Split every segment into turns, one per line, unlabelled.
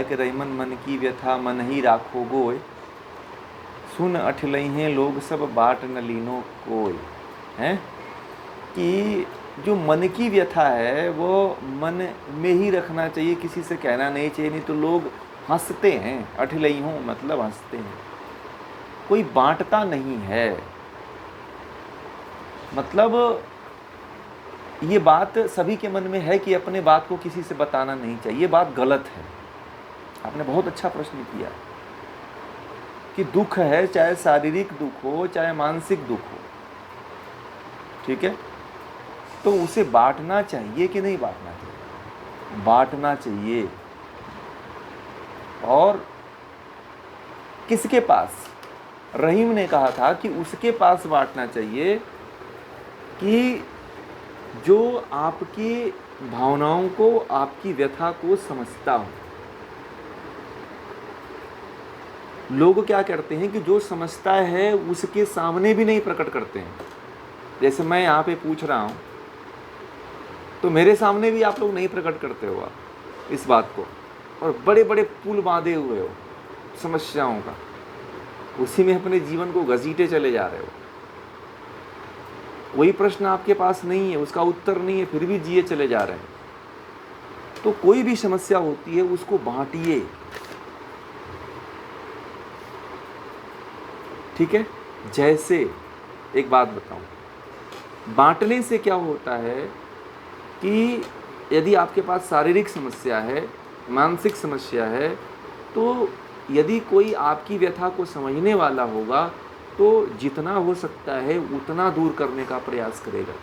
कि रहीमन मन की व्यथा मन ही राखो गोय, सुन अठलई हैं लोग सब बाट न लीनो कोय। हैं कि जो मन की व्यथा है वो मन में ही रखना चाहिए, किसी से कहना नहीं चाहिए, नहीं तो लोग हंसते हैं। अठलई हूँ मतलब हंसते हैं, कोई बांटता नहीं है। मतलब ये बात सभी के मन में है कि अपने बात को किसी से बताना नहीं चाहिए, ये बात गलत है। आपने बहुत अच्छा प्रश्न किया कि दुख है, चाहे शारीरिक दुख हो चाहे मानसिक दुख हो, ठीक है, तो उसे बांटना चाहिए कि नहीं बांटना चाहिए? बांटना चाहिए। और किसके पास? रहीम ने कहा था कि उसके पास बांटना चाहिए कि जो आपकी भावनाओं को, आपकी व्यथा को समझता हो। लोग क्या करते हैं कि जो समझता है उसके सामने भी नहीं प्रकट करते हैं। जैसे मैं यहाँ पे पूछ रहा हूँ तो मेरे सामने भी आप लोग नहीं प्रकट करते हो आप इस बात को, और बड़े बड़े पुल बांधे हुए हो समस्याओं का, उसी में अपने जीवन को घसीटे चले जा रहे हो। वही प्रश्न आपके पास नहीं है, उसका उत्तर नहीं है, फिर भी जिए चले जा रहे हैं। तो कोई भी समस्या होती है उसको बांटिए, ठीक है। जैसे एक बात बताऊं, बांटने से क्या होता है कि यदि आपके पास शारीरिक समस्या है, मानसिक समस्या है, तो यदि कोई आपकी व्यथा को समझने वाला होगा तो जितना हो सकता है उतना दूर करने का प्रयास करेगा।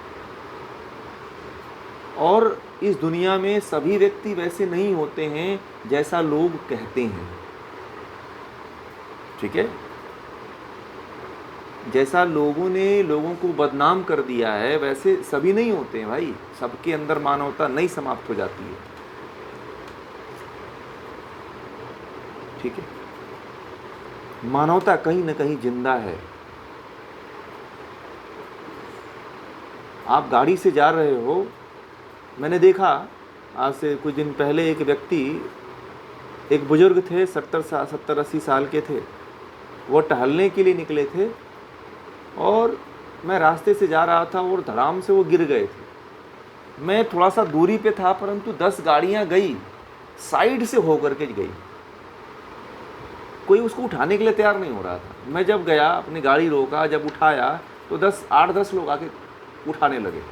और इस दुनिया में सभी व्यक्ति वैसे नहीं होते हैं जैसा लोग कहते हैं, ठीक है। जैसा लोगों ने लोगों को बदनाम कर दिया है वैसे सभी नहीं होते हैं भाई। सबके अंदर मानवता नहीं समाप्त हो जाती है, ठीक है। मानवता कहीं न कहीं जिंदा है। आप गाड़ी से जा रहे हो, मैंने देखा आज से कुछ दिन पहले एक व्यक्ति, एक बुजुर्ग थे, 70-80 साल के थे, वो टहलने के लिए निकले थे और मैं रास्ते से जा रहा था और धड़ाम से वो गिर गए थे। मैं थोड़ा सा दूरी पे था परंतु 10 गाड़ियां गई, साइड से होकर के गई, कोई उसको उठाने के लिए तैयार नहीं हो रहा था। मैं जब गया, अपनी गाड़ी रोका, जब उठाया तो 8-10 लोग आके उठाने लगे,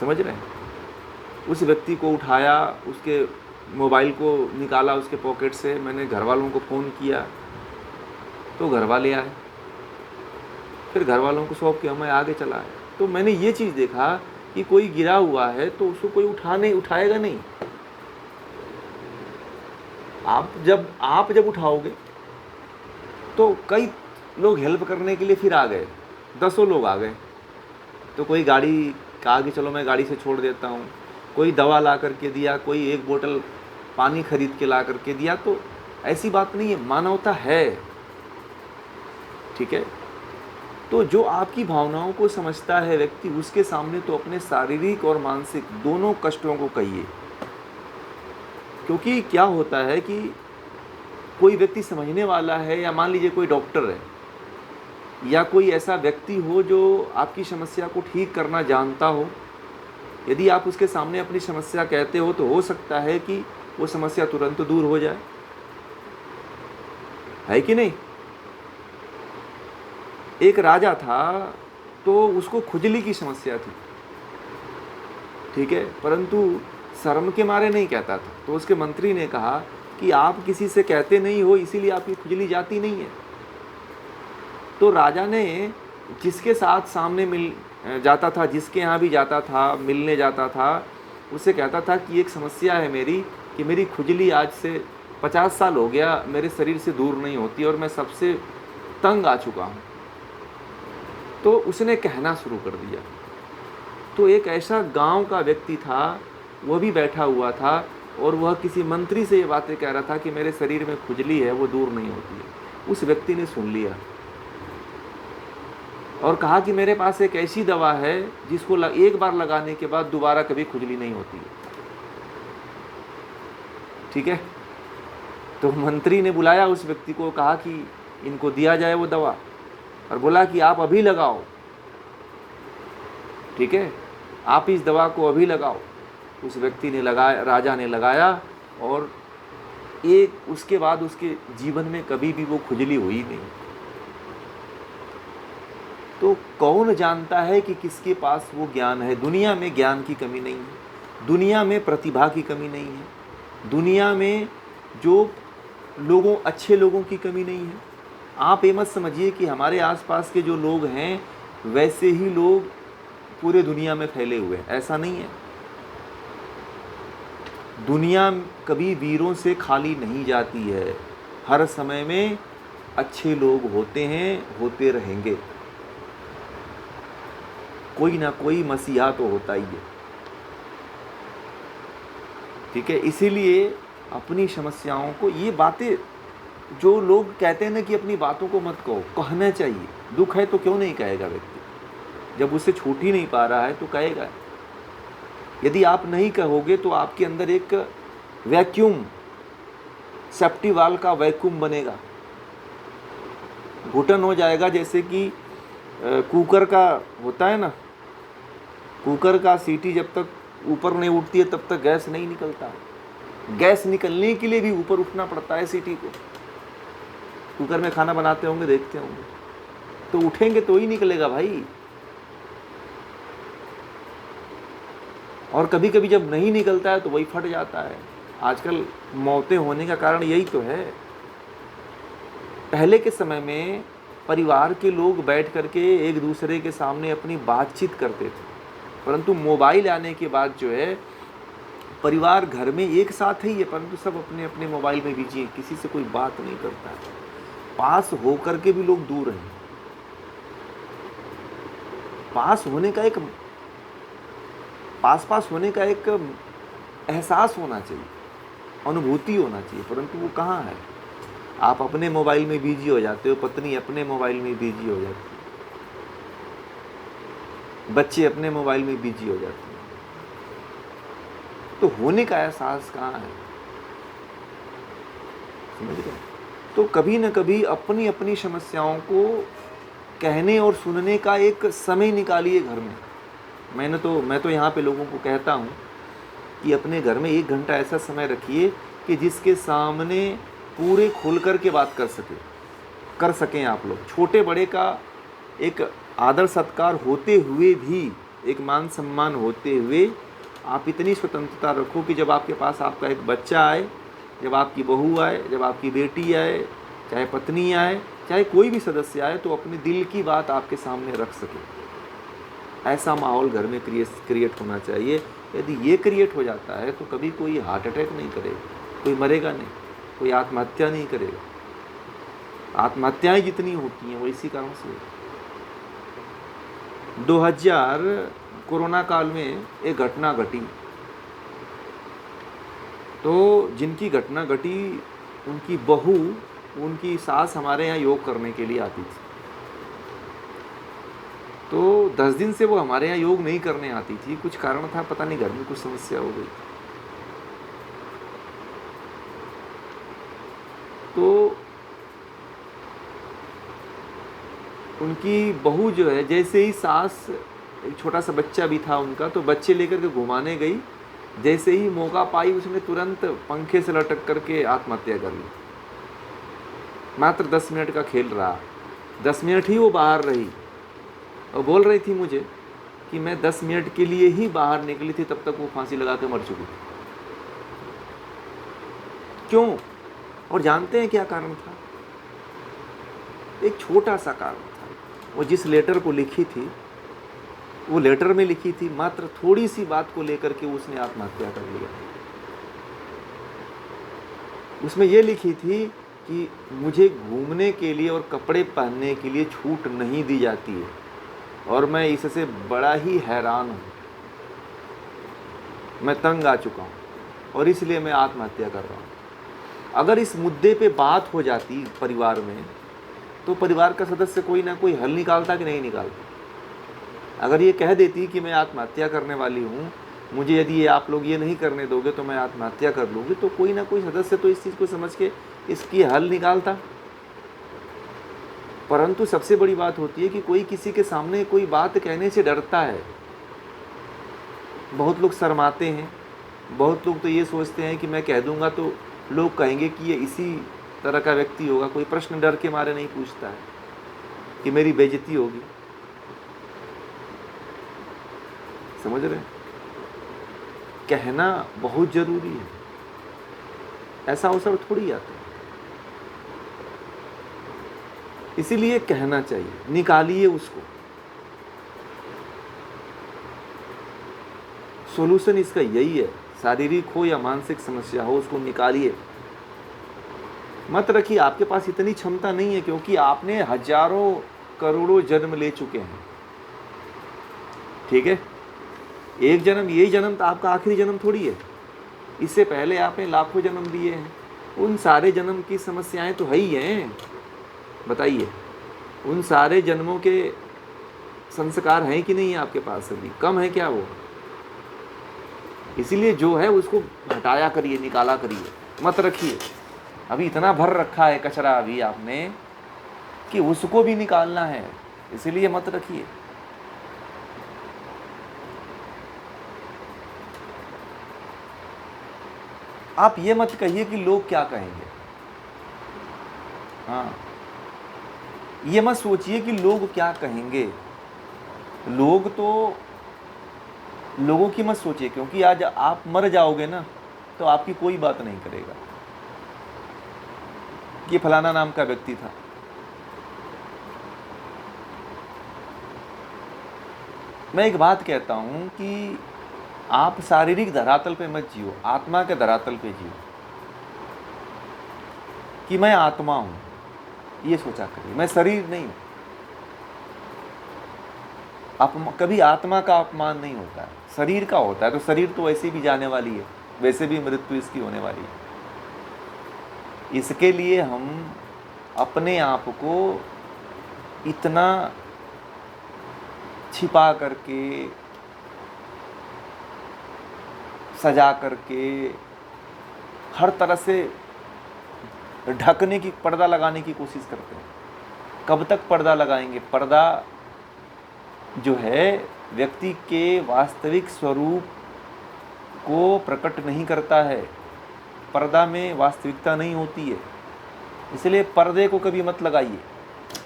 समझ रहे हैं। उस व्यक्ति को उठाया, उसके मोबाइल को निकाला उसके पॉकेट से, मैंने घर वालों को फ़ोन किया तो घर वाले आए, फिर घर वालों को सौंप के मैं आगे चला आया। तो मैंने ये चीज़ देखा कि कोई गिरा हुआ है तो उसको कोई उठाएगा नहीं। आप जब उठाओगे तो कई लोग हेल्प करने के लिए फिर आ गए, 10 लोग आ गए। तो कोई गाड़ी कहा कि चलो मैं गाड़ी से छोड़ देता हूँ, कोई दवा ला करके दिया, कोई एक बोतल पानी खरीद के ला करके दिया। तो ऐसी बात नहीं है, मानवता है, ठीक है। तो जो आपकी भावनाओं को समझता है व्यक्ति, उसके सामने तो अपने शारीरिक और मानसिक दोनों कष्टों को कहिए। क्योंकि क्या होता है कि कोई व्यक्ति समझने वाला है, या मान लीजिए कोई डॉक्टर है या कोई ऐसा व्यक्ति हो जो आपकी समस्या को ठीक करना जानता हो, यदि आप उसके सामने अपनी समस्या कहते हो तो हो सकता है कि वो समस्या तुरंत दूर हो जाए, है कि नहीं। एक राजा था तो उसको खुजली की समस्या थी, ठीक है, परंतु शर्म के मारे नहीं कहता था। तो उसके मंत्री ने कहा कि आप किसी से कहते नहीं हो इसीलिए आपकी खुजली जाती नहीं है। तो राजा ने जिसके साथ सामने मिल जाता था, जिसके यहाँ भी जाता था, मिलने जाता था, उससे कहता था कि एक समस्या है मेरी, कि मेरी खुजली आज से 50 साल हो गया मेरे शरीर से दूर नहीं होती और मैं सबसे तंग आ चुका हूँ। तो उसने कहना शुरू कर दिया। तो एक ऐसा गांव का व्यक्ति था, वह भी बैठा हुआ था और वह किसी मंत्री से ये बातें कह रहा था कि मेरे शरीर में खुजली है, वो दूर नहीं होती है। उस व्यक्ति ने सुन लिया और कहा कि मेरे पास एक ऐसी दवा है जिसको एक बार लगाने के बाद दोबारा कभी खुजली नहीं होती है। ठीक है। तो मंत्री ने बुलाया उस व्यक्ति को, कहा कि इनको दिया जाए वो दवा, और बोला कि आप अभी लगाओ, ठीक है, आप इस दवा को अभी लगाओ। उस व्यक्ति ने लगाया, राजा ने लगाया, और एक उसके बाद उसके जीवन में कभी भी वो खुजली हुई नहीं। तो कौन जानता है कि किसके पास वो ज्ञान है। दुनिया में ज्ञान की कमी नहीं है, दुनिया में प्रतिभा की कमी नहीं है, दुनिया में जो अच्छे लोगों की कमी नहीं है। आप ये मत समझिए कि हमारे आसपास के जो लोग हैं वैसे ही लोग पूरे दुनिया में फैले हुए हैं, ऐसा नहीं है। दुनिया कभी वीरों से खाली नहीं जाती है, हर समय में अच्छे लोग होते हैं, होते रहेंगे। कोई ना कोई मसीहा तो होता ही है, ठीक है। इसीलिए अपनी समस्याओं को, ये बातें जो लोग कहते हैं ना कि अपनी बातों को मत कहो, कहना चाहिए। दुख है तो क्यों नहीं कहेगा व्यक्ति, जब उससे छूट ही नहीं पा रहा है तो कहेगा। यदि आप नहीं कहोगे तो आपके अंदर एक वैक्यूम, सेफ्टी वाल्व का वैक्यूम बनेगा, घुटन हो जाएगा। जैसे कि कुकर का होता है ना, कुकर का सीटी जब तक ऊपर नहीं उठती है तब तक गैस नहीं निकलता। गैस निकलने के लिए भी ऊपर उठना पड़ता है सीटी को। कुकर में खाना बनाते होंगे, देखते होंगे, तो उठेंगे तो ही निकलेगा भाई। और कभी कभी जब नहीं निकलता है तो वही फट जाता है। आजकल मौतें होने का कारण यही तो है। पहले के समय में परिवार के लोग बैठ करके एक दूसरे के सामने अपनी बातचीत करते थे, परंतु मोबाइल आने के बाद जो है परिवार घर में एक साथ ही है, परंतु सब अपने अपने मोबाइल में बिजी हैं, किसी से कोई बात नहीं करता है। पास होकर के भी लोग दूर हैं। पास होने का एक एहसास होना चाहिए, अनुभूति होना चाहिए, परंतु वो कहाँ है। आप अपने मोबाइल में बिजी हो जाते हो, पत्नी अपने मोबाइल में बिजी हो जाती है, बच्चे अपने मोबाइल में बिजी हो जाते हैं। तो होने का एहसास कहाँ है, समझ रहे? तो कभी न कभी अपनी अपनी समस्याओं को कहने और सुनने का एक समय निकालिए घर में। मैं तो यहाँ पे लोगों को कहता हूँ कि अपने घर में 1 घंटा ऐसा समय रखिए कि जिसके सामने पूरे खुल कर के बात कर सकें आप लोग। छोटे बड़े का एक आदर सत्कार होते हुए भी, एक मान सम्मान होते हुए, आप इतनी स्वतंत्रता रखो कि जब आपके पास आपका एक बच्चा आए, जब आपकी बहू आए, जब आपकी बेटी आए, चाहे पत्नी आए, चाहे कोई भी सदस्य आए, तो अपने दिल की बात आपके सामने रख सके। ऐसा माहौल घर में क्रिएट होना चाहिए। यदि ये क्रिएट हो जाता है तो कभी कोई हार्ट अटैक नहीं करेगा, कोई मरेगा नहीं, कोई आत्महत्या नहीं करेगा। आत्महत्याएं जितनी होती हैं वो इसी कारण से। 2000 कोरोना काल में एक घटना घटी, तो जिनकी घटना घटी उनकी बहू, उनकी सास हमारे यहाँ योग करने के लिए आती थी। तो 10 दिन से वो हमारे यहाँ योग नहीं करने आती थी, कुछ कारण था, पता नहीं, घर में कुछ समस्या हो गई। तो उनकी बहू जो है, जैसे ही सास, एक छोटा सा बच्चा भी था उनका, तो बच्चे लेकर के घुमाने गई, जैसे ही मौका पाई उसने तुरंत पंखे से लटक करके आत्महत्या कर ली। मात्र 10 मिनट का खेल रहा, 10 मिनट ही वो बाहर रही और बोल रही थी मुझे कि मैं 10 मिनट के लिए ही बाहर निकली थी, तब तक वो फांसी लगा के मर चुकी थी। क्यों? और जानते हैं क्या कारण था? एक छोटा सा कारण था। वो जिस लेटर को लिखी थी, वो लेटर में लिखी थी, मात्र थोड़ी सी बात को लेकर के उसने आत्महत्या कर लिया। उसमें ये लिखी थी कि मुझे घूमने के लिए और कपड़े पहनने के लिए छूट नहीं दी जाती है और मैं इससे बड़ा ही हैरान हूँ, मैं तंग आ चुका हूँ और इसलिए मैं आत्महत्या कर रहा हूँ। अगर इस मुद्दे पे बात हो जाती परिवार में, तो परिवार का सदस्य कोई ना कोई हल निकालता कि नहीं निकालता। अगर ये कह देती कि मैं आत्महत्या करने वाली हूँ, मुझे यदि ये आप लोग ये नहीं करने दोगे तो मैं आत्महत्या कर लूँगी, तो कोई ना कोई सदस्य तो इस चीज़ को समझ के इसकी हल निकालता। परंतु सबसे बड़ी बात होती है कि कोई किसी के सामने कोई बात कहने से डरता है। बहुत लोग शर्माते हैं, बहुत लोग तो ये सोचते हैं कि मैं कह दूंगा तो लोग कहेंगे कि ये इसी तरह का व्यक्ति होगा, कोई प्रश्न डर के मारे नहीं पूछता है कि मेरी बेइज्जती होगी। समझ रहे हैं? कहना बहुत जरूरी है, ऐसा अवसर थोड़ी आता है। इसीलिए कहना चाहिए, निकालिए उसको। सॉल्यूशन इसका यही है, शारीरिक हो या मानसिक समस्या हो, उसको निकालिए। मत रखिए, आपके पास इतनी क्षमता नहीं है, क्योंकि आपने हजारों करोड़ों जन्म ले चुके हैं। ठीक है, एक जन्म, यही जन्म तो आपका आखिरी जन्म थोड़ी है। इससे पहले आपने लाखों जन्म लिए हैं, उन सारे जन्म की समस्याएं तो है ही हैं। बताइए, उन सारे जन्मों के संस्कार हैं कि नहीं है आपके पास? अभी कम है क्या वो? इसीलिए जो है उसको हटाया करिए, निकाला करिए, मत रखिए। अभी इतना भर रखा है कचरा अभी आपने कि उसको भी निकालना है, इसीलिए मत रखिए। आप ये मत कहिए कि लोग क्या कहेंगे। हाँ, ये मत सोचिए कि लोग क्या कहेंगे। लोगों की मत सोचिए, क्योंकि आज आप मर जाओगे ना तो आपकी कोई बात नहीं करेगा। ये फलाना नाम का व्यक्ति था, मैं एक बात कहता हूं कि आप शारीरिक धरातल पे मत जियो, आत्मा के धरातल पे जियो कि मैं आत्मा हूं। ये सोचा करिए, मैं शरीर नहीं हूं। कभी आत्मा का अपमान नहीं होता है, शरीर का होता है। तो शरीर तो वैसे भी जाने वाली है, वैसे भी मृत्यु इसकी होने वाली है। इसके लिए हम अपने आप को इतना छिपा करके, सजा करके, हर तरह से ढकने की, पर्दा लगाने की कोशिश करते हैं। कब तक पर्दा लगाएंगे? पर्दा जो है व्यक्ति के वास्तविक स्वरूप को प्रकट नहीं करता है। पर्दा में वास्तविकता नहीं होती है, इसलिए पर्दे को कभी मत लगाइए।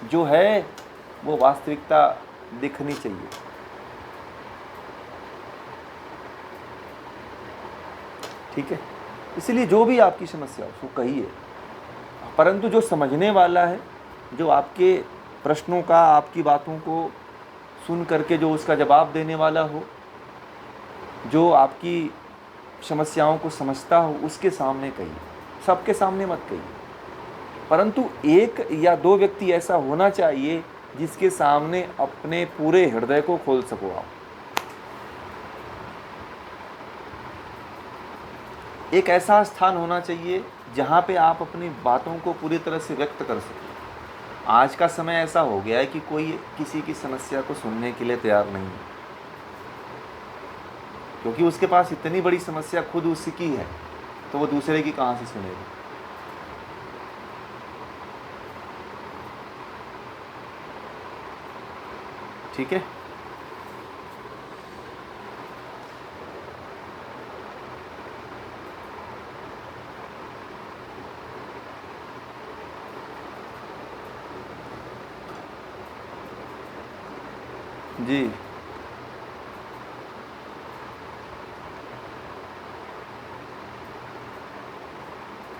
जो है वो वास्तविकता दिखनी चाहिए। ठीक है, इसलिए जो भी आपकी समस्या हो उसको कहिए, परंतु जो समझने वाला है, जो आपके प्रश्नों का, आपकी बातों को सुन करके जो उसका जवाब देने वाला हो, जो आपकी समस्याओं को समझता हो, उसके सामने कहिए, सबके सामने मत कहिए। परंतु एक या दो व्यक्ति ऐसा होना चाहिए जिसके सामने अपने पूरे हृदय को खोल सको आप। एक ऐसा स्थान होना चाहिए जहाँ पे आप अपनी बातों को पूरी तरह से व्यक्त कर सकें। आज का समय ऐसा हो गया है कि कोई किसी की समस्या को सुनने के लिए तैयार नहीं है, क्योंकि उसके पास इतनी बड़ी समस्या खुद उसकी है, तो वो दूसरे की कहाँ से सुनेगा? ठीक है, जी।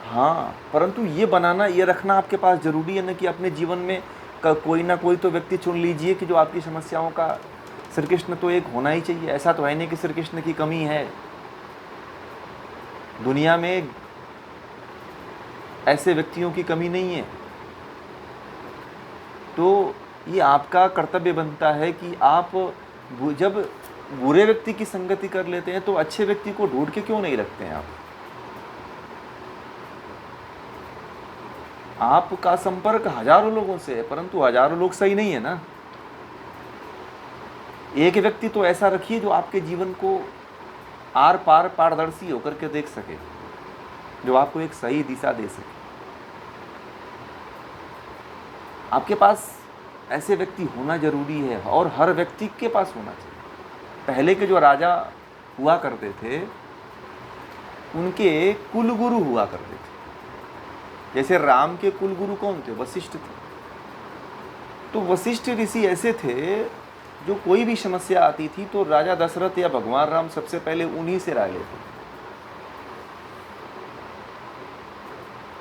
हाँ, परंतु ये बनाना, ये रखना आपके पास जरूरी है ना कि अपने जीवन में कोई ना कोई तो व्यक्ति चुन लीजिए कि जो आपकी समस्याओं का, श्री कृष्ण तो एक होना ही चाहिए। ऐसा तो है नहीं कि श्री कृष्ण की कमी है। दुनिया में ऐसे व्यक्तियों की कमी नहीं है। तो ये आपका कर्तव्य बनता है कि आप जब बुरे व्यक्ति की संगति कर लेते हैं तो अच्छे व्यक्ति को ढूंढ के क्यों नहीं रखते हैं आप? आपका संपर्क हजारों लोगों से है, परंतु हजारों लोग सही नहीं है ना। एक व्यक्ति तो ऐसा रखिए जो आपके जीवन को आर पार पारदर्शी होकर के देख सके, जो आपको एक सही दिशा दे सके। आपके पास ऐसे व्यक्ति होना जरूरी है और हर व्यक्ति के पास होना चाहिए। पहले के जो राजा हुआ करते थे उनके कुलगुरु हुआ करते थे। जैसे राम के कुलगुरु कौन थे? वशिष्ठ थे। तो वशिष्ठ ऋषि ऐसे थे जो कोई भी समस्या आती थी तो राजा दशरथ या भगवान राम सबसे पहले उन्हीं से राय लेते।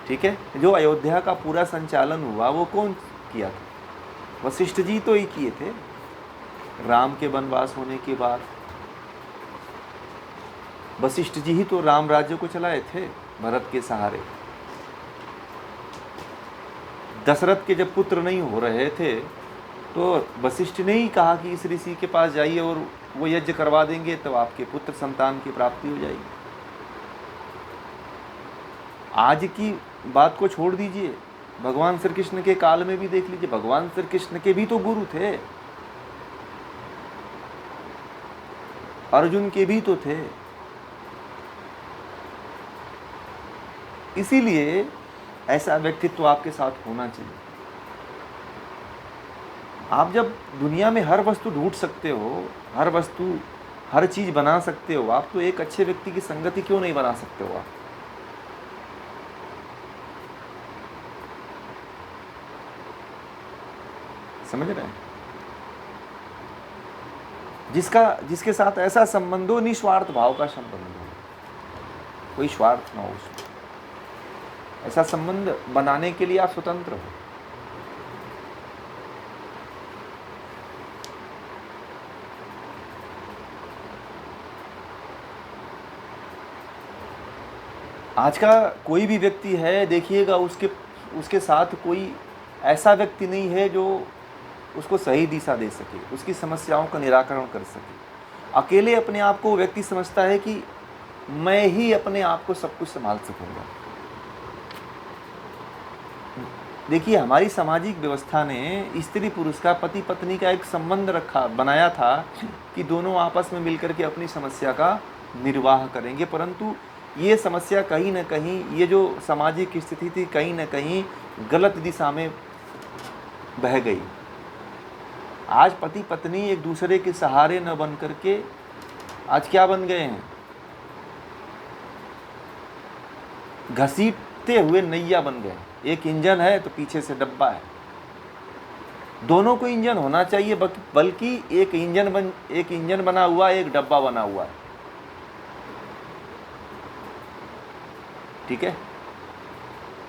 ठीक है, जो अयोध्या का पूरा संचालन हुआ वो कौन किया था? वशिष्ठ जी तो ही किए थे। राम के वनवास होने के बाद वशिष्ठ जी ही तो राम राज्य को चलाए थे भरत के सहारे। दशरथ के जब पुत्र नहीं हो रहे थे तो वशिष्ठ ने ही कहा कि इस ऋषि के पास जाइए और वो यज्ञ करवा देंगे तो आपके पुत्र संतान की प्राप्ति हो जाएगी। आज की बात को छोड़ दीजिए, भगवान श्री कृष्ण के काल में भी देख लीजिए, भगवान श्री कृष्ण के भी तो गुरु थे, अर्जुन के भी तो थे। इसीलिए ऐसा व्यक्तित्व आपके साथ होना चाहिए। आप जब दुनिया में हर वस्तु ढूंढ सकते हो, हर वस्तु हर चीज बना सकते हो, आप तो एक अच्छे व्यक्ति की संगति क्यों नहीं बना सकते हो? आप समझ रहे हैं? जिसके साथ ऐसा संबंध हो, निस्वार्थ भाव का संबंध हो, कोई स्वार्थ ना हो उसमें, ऐसा संबंध बनाने के लिए आप स्वतंत्र हो। आज का कोई भी व्यक्ति है, देखिएगा उसके साथ कोई ऐसा व्यक्ति नहीं है जो उसको सही दिशा दे सके, उसकी समस्याओं का निराकरण कर सके। अकेले अपने आप को व्यक्ति समझता है कि मैं ही अपने आप को सब कुछ संभाल सकूंगा। देखिए, हमारी सामाजिक व्यवस्था ने स्त्री पुरुष का, पति पत्नी का एक संबंध बनाया था कि दोनों आपस में मिलकर के अपनी समस्या का निर्वाह करेंगे, परंतु ये समस्या कहीं ना कहीं, ये जो सामाजिक स्थिति थी कहीं ना कहीं गलत दिशा में बह गई। आज पति पत्नी एक दूसरे के सहारे न बन करके आज क्या बन गए हैं? घसीटते हुए नैया बन गए। एक इंजन है तो पीछे से डब्बा है। दोनों को इंजन होना चाहिए, बल्कि एक इंजन बना हुआ है, एक डब्बा बना हुआ है। ठीक है,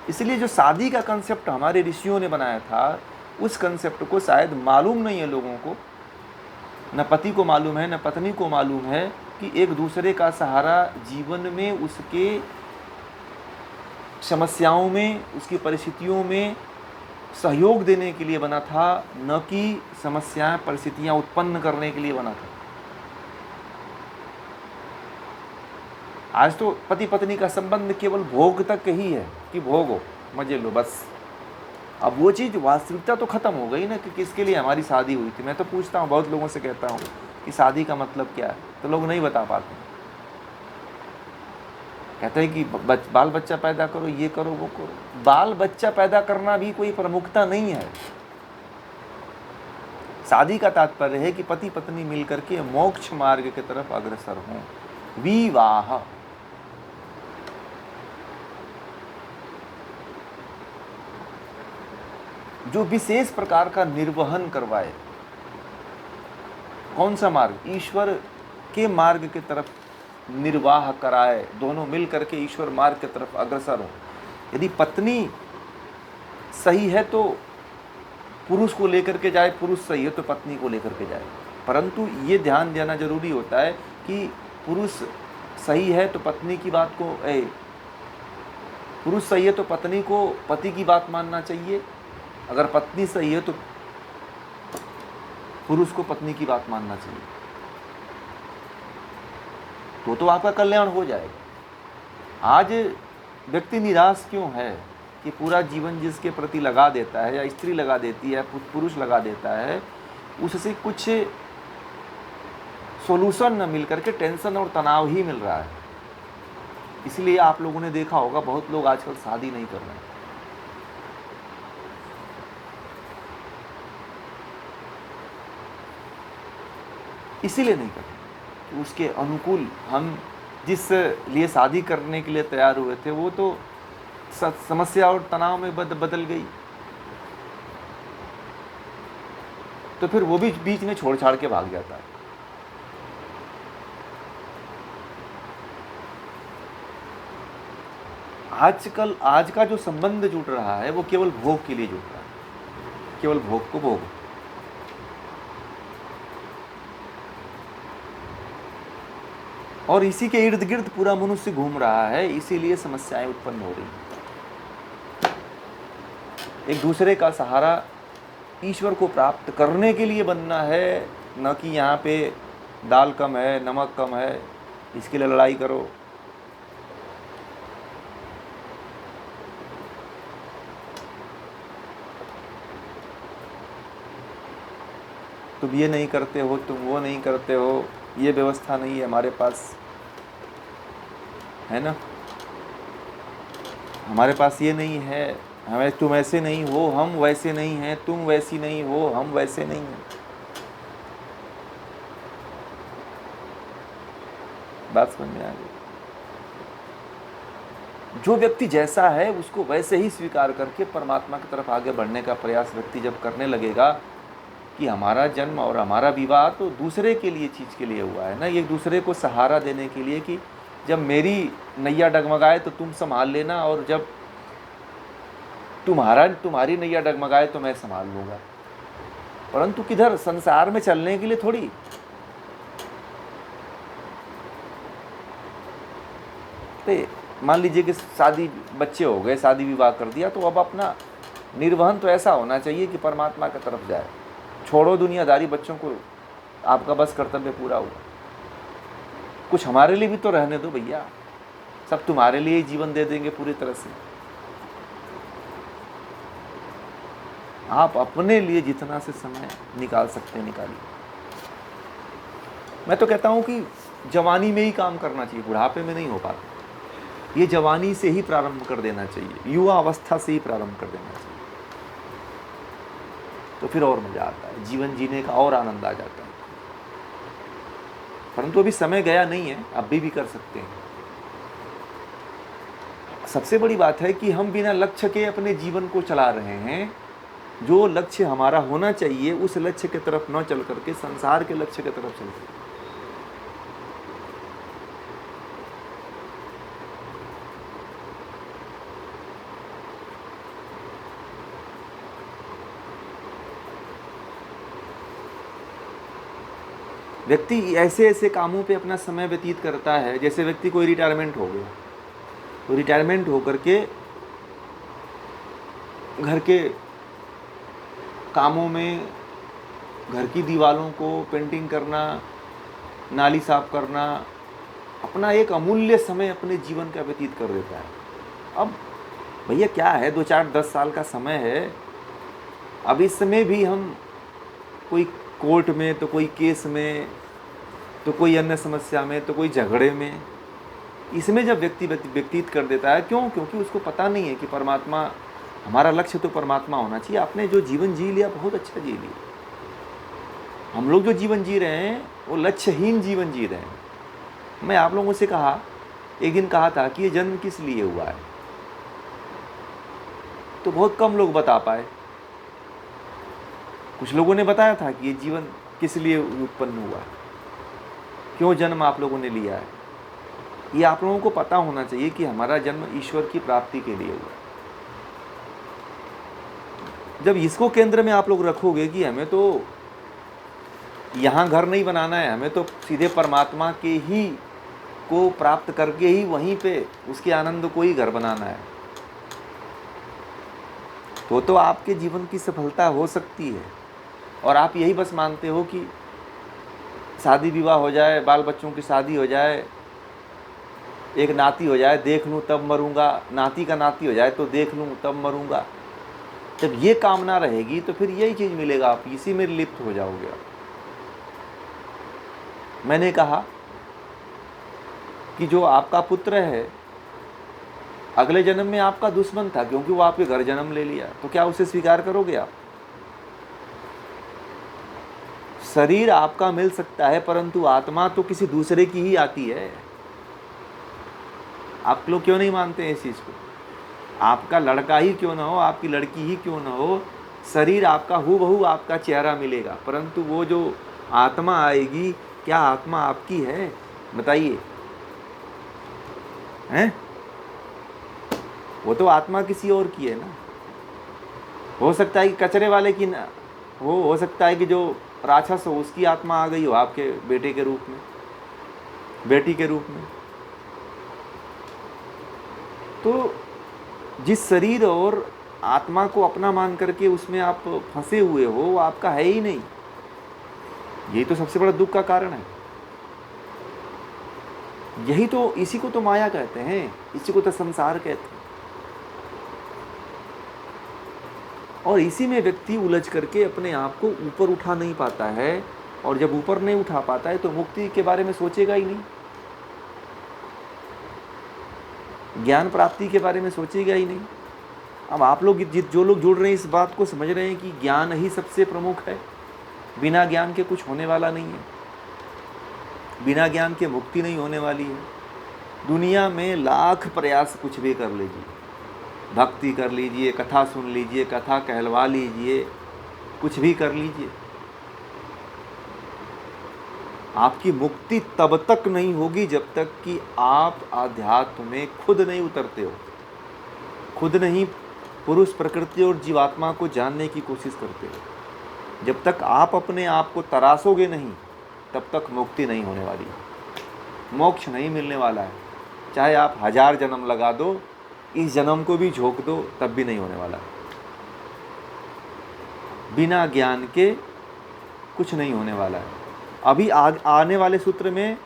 इसलिए जो शादी का कंसेप्ट हमारे ऋषियों ने बनाया था, उस कंसेप्ट को शायद मालूम नहीं है लोगों को। न पति को मालूम है, न पत्नी को मालूम है कि एक दूसरे का सहारा जीवन में, उसके समस्याओं में, उसकी परिस्थितियों में सहयोग देने के लिए बना था, न कि समस्याएं, परिस्थितियां उत्पन्न करने के लिए बना था। आज तो पति पत्नी का संबंध केवल भोग तक ही है कि भोगो, मजे लो, बस। अब वो चीज़, वास्तविकता तो खत्म हो गई ना कि किसके लिए हमारी शादी हुई थी। मैं तो पूछता हूँ, बहुत लोगों से कहता हूँ कि शादी का मतलब क्या है, तो लोग नहीं बता पाते। कहते हैं कि बाल बच्चा पैदा करो, ये करो, वो करो। बाल बच्चा पैदा करना भी कोई प्रमुखता नहीं है। शादी का तात्पर्य है कि पति पत्नी मिलकर के मोक्ष मार्ग की तरफ अग्रसर हों। विवाह जो विशेष प्रकार का निर्वहन करवाए। कौन सा मार्ग? ईश्वर के मार्ग की तरफ निर्वाह कराए। दोनों मिल करके ईश्वर मार्ग की तरफ अग्रसर हो। यदि पत्नी सही है तो पुरुष को लेकर के जाए, पुरुष सही है तो पत्नी को लेकर के जाए। परंतु ये ध्यान देना जरूरी होता है कि पुरुष सही है तो पत्नी की बात को, पुरुष सही है तो पत्नी को पति की बात मानना चाहिए। अगर पत्नी सही है तो पुरुष को पत्नी की बात मानना चाहिए। तो आपका कल्याण हो जाएगा। आज व्यक्ति निराश क्यों है कि पूरा जीवन जिसके प्रति लगा देता है, या स्त्री लगा देती है, पुरुष लगा देता है, उससे कुछ सॉल्यूशन न मिल करके टेंशन और तनाव ही मिल रहा है। इसलिए आप लोगों ने देखा होगा बहुत लोग आजकल शादी नहीं कर रहे हैं। इसीलिए नहीं कर रहे कि उसके अनुकूल हम जिस लिए शादी करने के लिए तैयार हुए थे वो तो समस्या और तनाव में बदल गई, तो फिर वो भी बीच में छोड़ छाड़ के भाग जाता है। आजकल आज का जो संबंध जुड़ रहा है वो केवल भोग के लिए जुड़ रहा है, केवल भोग को भोग। और इसी के इर्द गिर्द पूरा मनुष्य घूम रहा है, इसीलिए समस्याएं उत्पन्न हो रही हैं। एक दूसरे का सहारा ईश्वर को प्राप्त करने के लिए बनना है, न कि यहाँ पे दाल कम है, नमक कम है, इसके लिए लड़ाई करो। तुम ये नहीं करते हो, तुम वो नहीं करते हो, ये व्यवस्था नहीं है हमारे पास, है ना, हमारे पास ये नहीं है, हमें तुम ऐसे नहीं हो, हम वैसे नहीं हैं, तुम वैसी नहीं हो, हम वैसे नहीं हैं। बात समझ में आ गई? जो व्यक्ति जैसा है उसको वैसे ही स्वीकार करके परमात्मा की तरफ आगे बढ़ने का प्रयास व्यक्ति जब करने लगेगा कि हमारा जन्म और हमारा विवाह तो दूसरे के लिए चीज़ के लिए हुआ है ना, एक दूसरे को सहारा देने के लिए कि जब मेरी नैया डगमगाए तो तुम संभाल लेना, और जब तुम्हारी नैया डगमगाए तो मैं संभाल लूँगा। परंतु किधर संसार में चलने के लिए थोड़ी। तो मान लीजिए कि शादी बच्चे हो गए, शादी विवाह कर दिया, तो अब अपना निर्वहन तो ऐसा होना चाहिए कि परमात्मा की तरफ जाए। छोड़ो दुनियादारी, बच्चों को आपका बस कर्तव्य पूरा हुआ, कुछ हमारे लिए भी तो रहने दो भैया, सब तुम्हारे लिए ही जीवन दे देंगे पूरी तरह से। आप अपने लिए जितना से समय निकाल सकते हैं निकालिए। मैं तो कहता हूं कि जवानी में ही काम करना चाहिए, बुढ़ापे में नहीं हो पाता। ये जवानी से ही प्रारंभ कर देना चाहिए, युवा अवस्था से ही प्रारंभ कर देना चाहिए, तो फिर और मजा आता है, जीवन जीने का और आनंद आ जाता है। परंतु अभी समय गया नहीं है, अभी भी कर सकते हैं। सबसे बड़ी बात है कि हम बिना लक्ष्य के अपने जीवन को चला रहे हैं। जो लक्ष्य हमारा होना चाहिए उस लक्ष्य की तरफ न चल करके संसार के लक्ष्य की तरफ चलते हैं। व्यक्ति ऐसे ऐसे कामों पे अपना समय व्यतीत करता है, जैसे व्यक्ति कोई रिटायरमेंट हो गया, तो रिटायरमेंट होकर के घर के कामों में, घर की दीवारों को पेंटिंग करना, नाली साफ करना, अपना एक अमूल्य समय अपने जीवन का व्यतीत कर देता है। अब भैया क्या है, 2 4 10 साल का समय है, अब इस समय भी हम कोई कोर्ट में, तो कोई केस में, तो कोई अन्य समस्या में, तो कोई झगड़े में, इसमें जब व्यक्ति व्यतीत कर देता है, क्यों? क्योंकि उसको पता नहीं है कि परमात्मा, हमारा लक्ष्य तो परमात्मा होना चाहिए। आपने जो जीवन जी लिया बहुत अच्छा जी लिया। हम लोग जो जीवन जी रहे हैं वो लक्ष्यहीन जीवन जी रहे हैं। मैं आप लोगों से कहा, एक दिन कहा था कि ये जन्म किस लिए हुआ है, तो बहुत कम लोग बता पाए। कुछ लोगों ने बताया था कि ये जीवन किस लिए उत्पन्न हुआ है, क्यों जन्म आप लोगों ने लिया है। ये आप लोगों को पता होना चाहिए कि हमारा जन्म ईश्वर की प्राप्ति के लिए हुआ है। जब इसको केंद्र में आप लोग रखोगे कि हमें तो यहाँ घर नहीं बनाना है, हमें तो सीधे परमात्मा के ही को प्राप्त करके ही वहीं पे उसके आनंद को ही घर बनाना है, तो आपके जीवन की सफलता हो सकती है। और आप यही बस मानते हो कि शादी विवाह हो जाए, बाल बच्चों की शादी हो जाए, एक नाती हो जाए, देख लूँ तब मरूंगा, नाती का नाती हो जाए तो देख लूँ तब मरूंगा। जब ये कामना रहेगी तो फिर यही चीज़ मिलेगा, आप इसी में लिप्त हो जाओगे। मैंने कहा कि जो आपका पुत्र है अगले जन्म में आपका दुश्मन था, क्योंकि वो आपके घर जन्म ले लिया, तो क्या उसे स्वीकार करोगे आप? शरीर आपका मिल सकता है, परंतु आत्मा तो किसी दूसरे की ही आती है। आप लोग क्यों नहीं मानते हैं इस चीज को? आपका लड़का ही क्यों ना हो, आपकी लड़की ही क्यों ना हो, शरीर आपका हूबहू आपका चेहरा मिलेगा, परंतु वो जो आत्मा आएगी, क्या आत्मा आपकी है? बताइए, हैं? वो तो आत्मा किसी और की है ना। हो सकता है कि कचरे वाले की ना हो सकता है कि जो राक्षस हो उसकी आत्मा आ गई हो आपके बेटे के रूप में, बेटी के रूप में। तो जिस शरीर और आत्मा को अपना मान करके उसमें आप फंसे हुए हो, वो आपका है ही नहीं। यही तो सबसे बड़ा दुख का कारण है। यही तो, इसी को तो माया कहते हैं, इसी को तो संसार कहते हैं। और इसी में व्यक्ति उलझ करके अपने आप को ऊपर उठा नहीं पाता है, और जब ऊपर नहीं उठा पाता है तो मुक्ति के बारे में सोचेगा ही नहीं, ज्ञान प्राप्ति के बारे में सोचेगा ही नहीं। अब आप लोग जो लोग जुड़ रहे हैं इस बात को समझ रहे हैं कि ज्ञान ही सबसे प्रमुख है, बिना ज्ञान के कुछ होने वाला नहीं है, बिना ज्ञान के मुक्ति नहीं होने वाली है। दुनिया में लाख प्रयास कुछ भी कर लीजिए, भक्ति कर लीजिए, कथा सुन लीजिए, कथा कहलवा लीजिए, कुछ भी कर लीजिए, आपकी मुक्ति तब तक नहीं होगी जब तक कि आप आध्यात्म में खुद नहीं उतरते हो, खुद नहीं पुरुष प्रकृति और जीवात्मा को जानने की कोशिश करते हो। जब तक आप अपने आप को तराशोगे नहीं, तब तक मुक्ति नहीं होने वाली, मोक्ष नहीं मिलने वाला है। चाहे आप 1000 जन्म लगा दो, इस जन्म को भी झोंक दो, तब भी नहीं होने वाला। बिना ज्ञान के कुछ नहीं होने वाला है। अभी आने वाले सूत्र में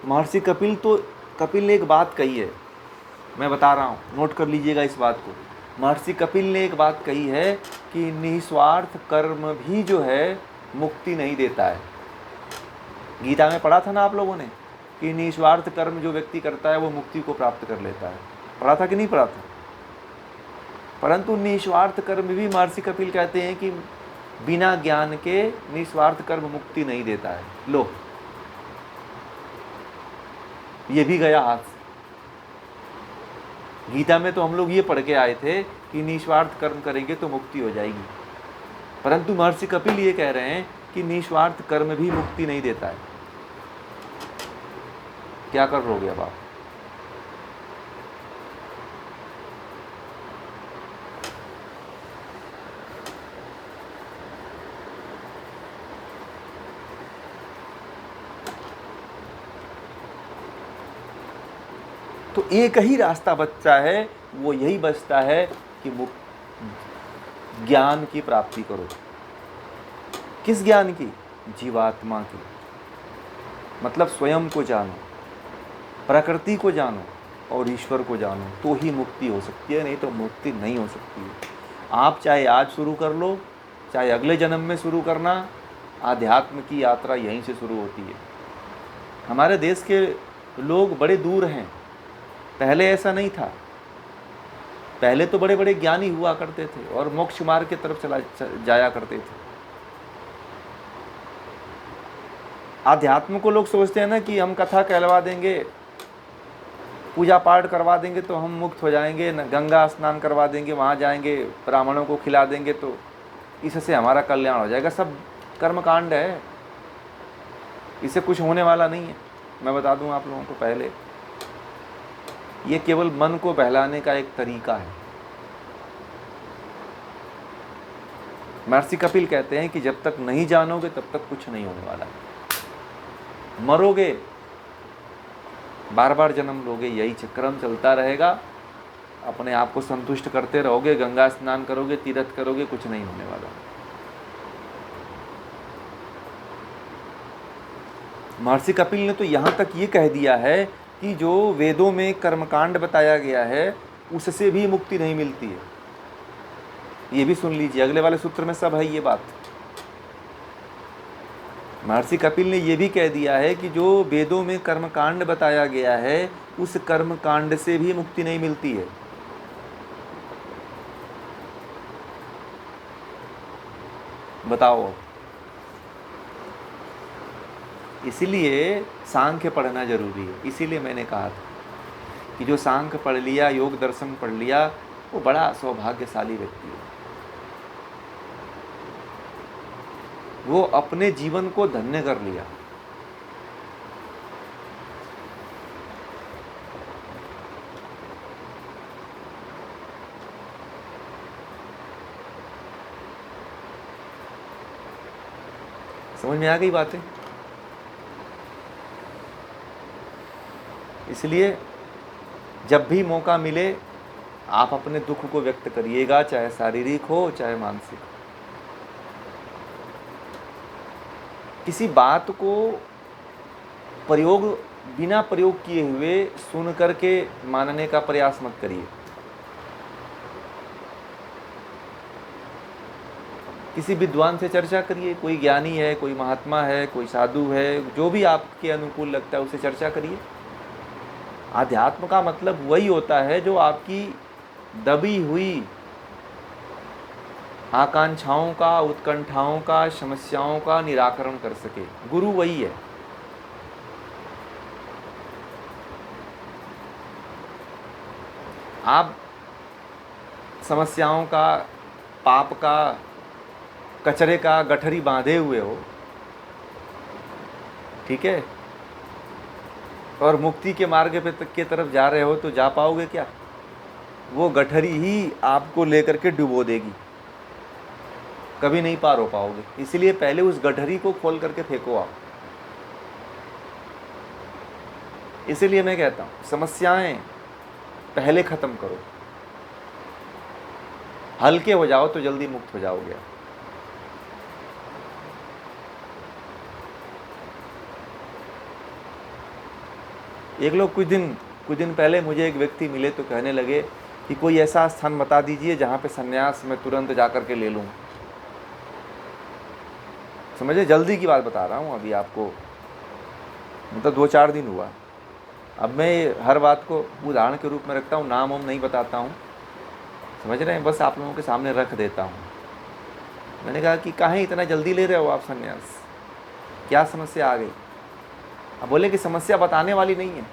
महर्षि कपिल ने एक बात कही है, मैं बता रहा हूँ, नोट कर लीजिएगा इस बात को। महर्षि कपिल ने एक बात कही है कि निस्वार्थ कर्म भी जो है मुक्ति नहीं देता है। गीता में पढ़ा था ना आप लोगों ने कि निस्वार्थ कर्म जो व्यक्ति करता है वो मुक्ति को प्राप्त कर लेता है। पढ़ा था कि नहीं पढ़ा था? परंतु निस्वार्थ कर्म भी महर्षि कपिल कहते हैं कि बिना ज्ञान के निस्वार्थ कर्म मुक्ति नहीं देता है। लो, ये भी गया हाथ से। गीता में तो हम लोग ये पढ़ के आए थे कि निस्वार्थ कर्म करेंगे तो मुक्ति हो जाएगी, परंतु महर्षि कपिल ये कह रहे हैं कि निस्वार्थ कर्म भी मुक्ति नहीं देता है। क्या कर लोगे अब आप? तो एक ही रास्ता बचता है, वो यही बचता है कि ज्ञान की प्राप्ति करो। किस ज्ञान की? जीवात्मा की। मतलब स्वयं को जानो, प्रकृति को जानो और ईश्वर को जानो, तो ही मुक्ति हो सकती है, नहीं तो मुक्ति नहीं हो सकती है। आप चाहे आज शुरू कर लो, चाहे अगले जन्म में शुरू करना, आध्यात्म की यात्रा यहीं से शुरू होती है। हमारे देश के लोग बड़े दूर हैं, पहले ऐसा नहीं था। पहले तो बड़े बड़े ज्ञानी हुआ करते थे और मोक्ष मार्ग की तरफ जाया करते थे। आध्यात्म को लोग सोचते हैं ना कि हम कथा कहलवा देंगे, पूजा पाठ करवा देंगे तो हम मुक्त हो जाएंगे, गंगा स्नान करवा देंगे, वहाँ जाएंगे, ब्राह्मणों को खिला देंगे तो इससे हमारा कल्याण हो जाएगा। सब कर्मकांड है, इससे कुछ होने वाला नहीं है। मैं बता दूं आप लोगों को पहले, ये केवल मन को बहलाने का एक तरीका है। महर्षि कपिल कहते हैं कि जब तक नहीं जानोगे तब तक कुछ नहीं होने वाला है। मरोगे, बार बार जन्म लोगे, यही चक्रम चलता रहेगा। अपने आप को संतुष्ट करते रहोगे, गंगा स्नान करोगे, तीर्थ करोगे, कुछ नहीं होने वाला। महर्षि कपिल ने तो यहाँ तक ये कह दिया है कि जो वेदों में कर्मकांड बताया गया है उससे भी मुक्ति नहीं मिलती है। ये भी सुन लीजिए, अगले वाले सूत्र में सब है ये बात। महर्षि कपिल ने यह भी कह दिया है कि जो वेदों में कर्मकांड बताया गया है उस कर्मकांड से भी मुक्ति नहीं मिलती है। बताओ। इसीलिए सांख्य पढ़ना जरूरी है। इसीलिए मैंने कहा था कि जो सांख्य पढ़ लिया, योग दर्शन पढ़ लिया, वो बड़ा सौभाग्यशाली व्यक्ति है। वो अपने जीवन को धन्य कर लिया। समझ में आ गई बातें? इसलिए जब भी मौका मिले आप अपने दुख को व्यक्त करिएगा, चाहे शारीरिक हो चाहे मानसिक। किसी बात को बिना प्रयोग किए हुए सुन करके मानने का प्रयास मत करिए। किसी विद्वान से चर्चा करिए, कोई ज्ञानी है, कोई महात्मा है, कोई साधु है, जो भी आपके अनुकूल लगता है उससे चर्चा करिए। आध्यात्म का मतलब वही होता है जो आपकी दबी हुई आकांक्षाओं का, उत्कंठाओं का, समस्याओं का निराकरण कर सके। गुरु वही है। आप समस्याओं का, पाप का, कचरे का गठरी बांधे हुए हो, ठीक है, और मुक्ति के मार्ग के तरफ जा रहे हो, तो जा पाओगे क्या? वो गठरी ही आपको लेकर के डुबो देगी, कभी नहीं पार हो पाओगे। इसलिए पहले उस गठरी को खोल करके फेंको आप। इसीलिए मैं कहता हूं समस्याएं पहले खत्म करो, हल्के हो जाओ तो जल्दी मुक्त हो जाओगे। एक लोग कुछ दिन पहले मुझे एक व्यक्ति मिले तो कहने लगे कि कोई ऐसा स्थान बता दीजिए जहाँ पे सन्यास मैं तुरंत जाकर के ले लूँ। समझे, जल्दी की बात बता रहा हूँ अभी आपको, मतलब 2-4 दिन हुआ। अब मैं हर बात को उदाहरण के रूप में रखता हूँ, नाम नहीं बताता हूँ, समझ रहे हैं, बस आप लोगों के सामने रख देता हूँ। मैंने कहा कि काहे इतना जल्दी ले रहे हो आप सन्यास, क्या समस्या आ गई? अब बोले कि समस्या बताने वाली नहीं है,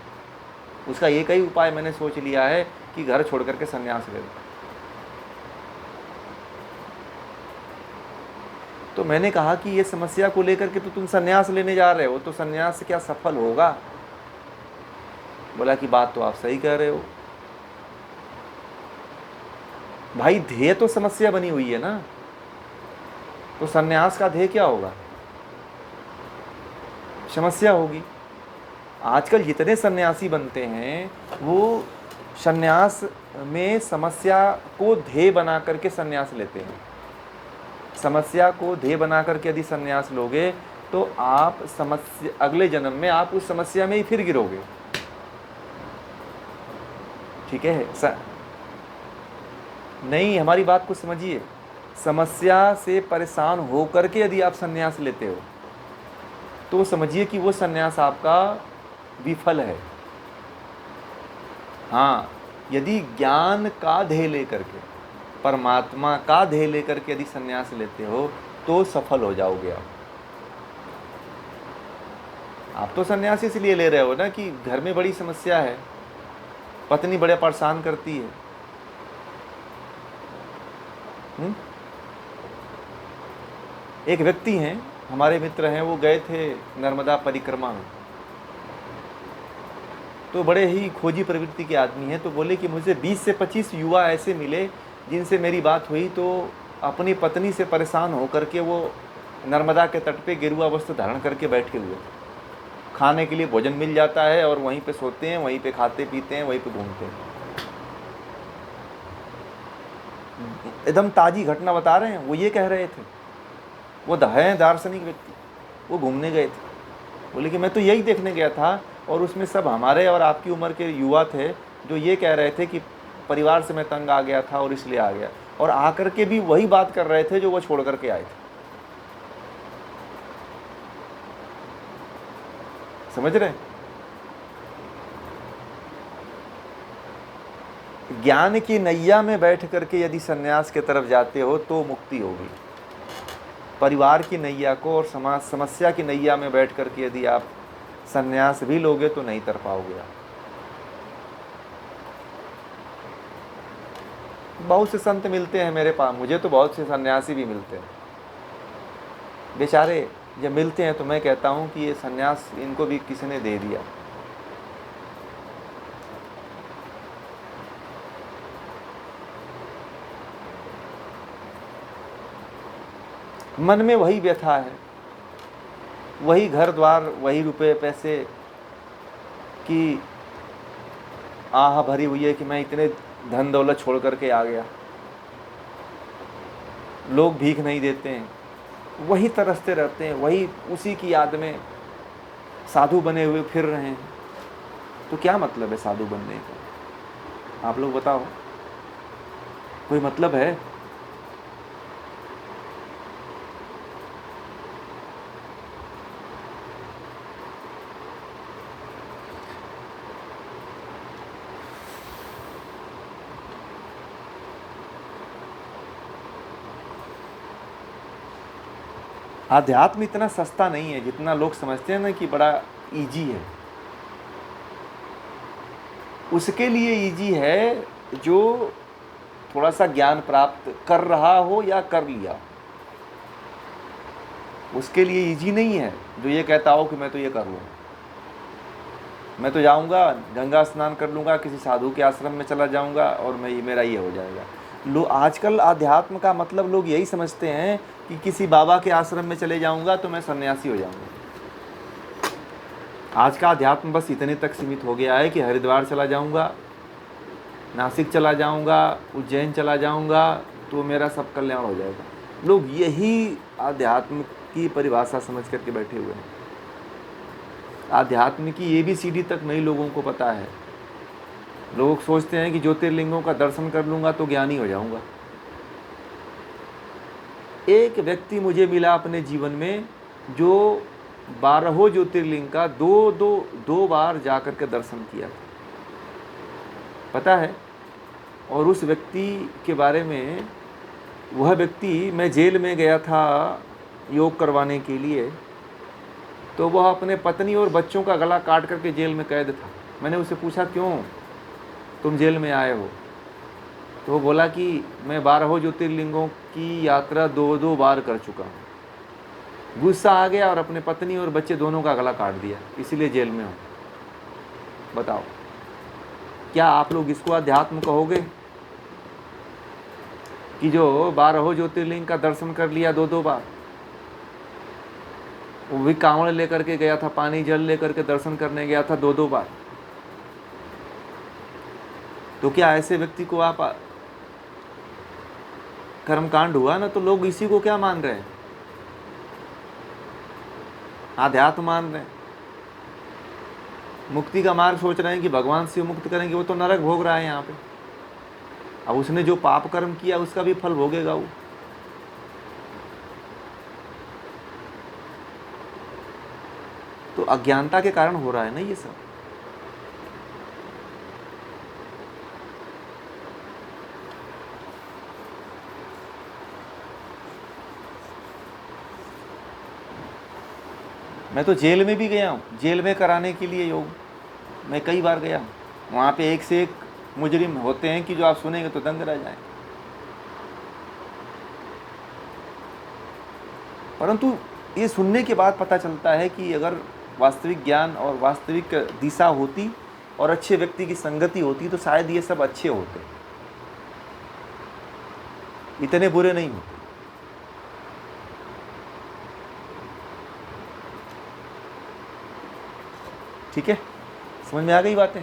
उसका एक ही उपाय मैंने सोच लिया है कि घर छोड़ करके सन्यास ले लो। तो मैंने कहा कि ये समस्या को लेकर के तो तुम सन्यास लेने जा रहे हो, तो सन्यास से क्या सफल होगा? बोला कि बात तो आप सही कह रहे हो भाई, ध्येय तो समस्या बनी हुई है ना, तो सन्यास का ध्येय क्या होगा? समस्या होगी। आजकल जितने सन्यासी बनते हैं वो सन्यास में समस्या को ध्येय बना करके सन्यास लेते हैं। समस्या को ध्येय बना करके यदि सन्यास लोगे तो आप अगले जन्म में आप उस समस्या में ही फिर गिरोगे। ठीक है? नहीं, हमारी बात को समझिए। समस्या से परेशान होकर के यदि आप सन्यास लेते हो तो समझिए कि वो सन्यास आपका विफल है। हाँ, यदि ज्ञान का ध्येय लेकर के, परमात्मा का ध्येय लेकर के यदि सन्यास लेते हो तो सफल हो जाओगे आप तो सन्यास इसलिए ले रहे हो ना कि घर में बड़ी समस्या है, पत्नी बड़े परेशान करती है। एक व्यक्ति हैं, हमारे मित्र हैं, वो गए थे नर्मदा परिक्रमा में, तो बड़े ही खोजी प्रवृत्ति के आदमी हैं। तो बोले कि मुझे 20 से 25 युवा ऐसे मिले जिनसे मेरी बात हुई तो अपनी पत्नी से परेशान होकर के वो नर्मदा के तट पे गेरुआ वस्त्र धारण करके बैठे हुए। खाने के लिए भोजन मिल जाता है और वहीं पे सोते हैं, वहीं पे खाते पीते हैं, वहीं पे घूमते हैं। एकदम ताजी घटना बता रहे हैं। वो ये कह रहे थे, वो हैं दार्शनिक व्यक्ति, वो घूमने गए थे। बोले कि मैं तो यही देखने गया था और उसमें सब हमारे और आपकी उम्र के युवा थे जो ये कह रहे थे कि परिवार से मैं तंग आ गया था और इसलिए आ गया, और आकर के भी वही बात कर रहे थे जो वो छोड़ करके आए थे। समझ रहे हैं? ज्ञान की नैया में बैठ करके यदि सन्यास की तरफ जाते हो तो मुक्ति होगी। परिवार की नैया को और समाज समस्या की नैया में बैठ करके यदि आप सन्यास भी लोगे तो नहीं तर पाओगे आप। बहुत से संत मिलते हैं मेरे पास, मुझे तो बहुत से सन्यासी भी मिलते हैं। बेचारे जब मिलते हैं तो मैं कहता हूँ कि ये सन्यास इनको भी किसी ने दे दिया। मन में वही व्यथा है, वही घर द्वार, वही रुपए पैसे की आह भरी हुई है कि मैं इतने धन दौलत छोड़ करके आ गया। लोग भीख नहीं देते हैं, वही तरसते रहते हैं, वही उसी की याद में साधु बने हुए फिर रहे हैं। तो क्या मतलब है साधु बनने का? आप लोग बताओ, कोई मतलब है? आध्यात्म इतना सस्ता नहीं है जितना लोग समझते हैं ना कि बड़ा इजी है। उसके लिए इजी है जो थोड़ा सा ज्ञान प्राप्त कर रहा हो या कर लिया। उसके लिए इजी नहीं है जो ये कहता हो कि मैं तो ये कर लूँगा, मैं तो जाऊँगा गंगा स्नान कर लूँगा, किसी साधु के आश्रम में चला जाऊँगा और मेरा ये हो जाएगा। आजकल आध्यात्म का मतलब लोग यही समझते हैं कि किसी बाबा के आश्रम में चले जाऊँगा तो मैं सन्यासी हो जाऊँगा। आज का अध्यात्म बस इतने तक सीमित हो गया है कि हरिद्वार चला जाऊँगा, नासिक चला जाऊँगा, उज्जैन चला जाऊँगा तो मेरा सब कल्याण हो जाएगा। लोग यही आध्यात्म की परिभाषा समझ करके बैठे हुए हैं। आध्यात्म की ABCD तक नहीं लोगों को पता है। लोग सोचते हैं कि ज्योतिर्लिंगों का दर्शन कर लूँगा तो ज्ञानी हो जाऊँगा। एक व्यक्ति मुझे मिला अपने जीवन में जो 12 ज्योतिर्लिंग का दो बार जा कर के दर्शन किया, पता है? और उस व्यक्ति के बारे में, वह व्यक्ति, मैं जेल में गया था योग करवाने के लिए, तो वह अपने पत्नी और बच्चों का गला काट करके जेल में कैद था। मैंने उससे पूछा क्यों तुम जेल में आए हो? तो वो बोला कि मैं 12 ज्योतिर्लिंगों की यात्रा 2 बार कर चुका हूँ। गुस्सा आ गया और अपने पत्नी और बच्चे दोनों का गला काट दिया, इसीलिए जेल में हूँ। बताओ, क्या आप लोग इसको अध्यात्म कहोगे कि जो 12 ज्योतिर्लिंग का दर्शन कर लिया 2 बार? वो भी कांवड़ लेकर के गया था, पानी जल लेकर के दर्शन करने गया था 2 बार। तो क्या ऐसे व्यक्ति को आप, कर्मकांड हुआ ना, तो लोग इसी को क्या मान रहे हैं? आध्यात्म मान रहे हैं। मुक्ति का मार्ग सोच रहे हैं कि भगवान से मुक्त करेंगे। वो तो नरक भोग रहा है यहाँ पे। अब उसने जो पाप कर्म किया उसका भी फल भोगेगा वो। तो अज्ञानता के कारण हो रहा है ना ये सब। मैं तो जेल में भी गया हूँ, जेल में कराने के लिए योग मैं कई बार गया हूँ। वहाँ पे एक से एक मुजरिम होते हैं कि जो आप सुनेंगे तो दंग रह जाएं। परंतु ये सुनने के बाद पता चलता है कि अगर वास्तविक ज्ञान और वास्तविक दिशा होती और अच्छे व्यक्ति की संगति होती तो शायद ये सब अच्छे होते, इतने बुरे नहीं होते। ठीक है, समझ में आ गई बातें?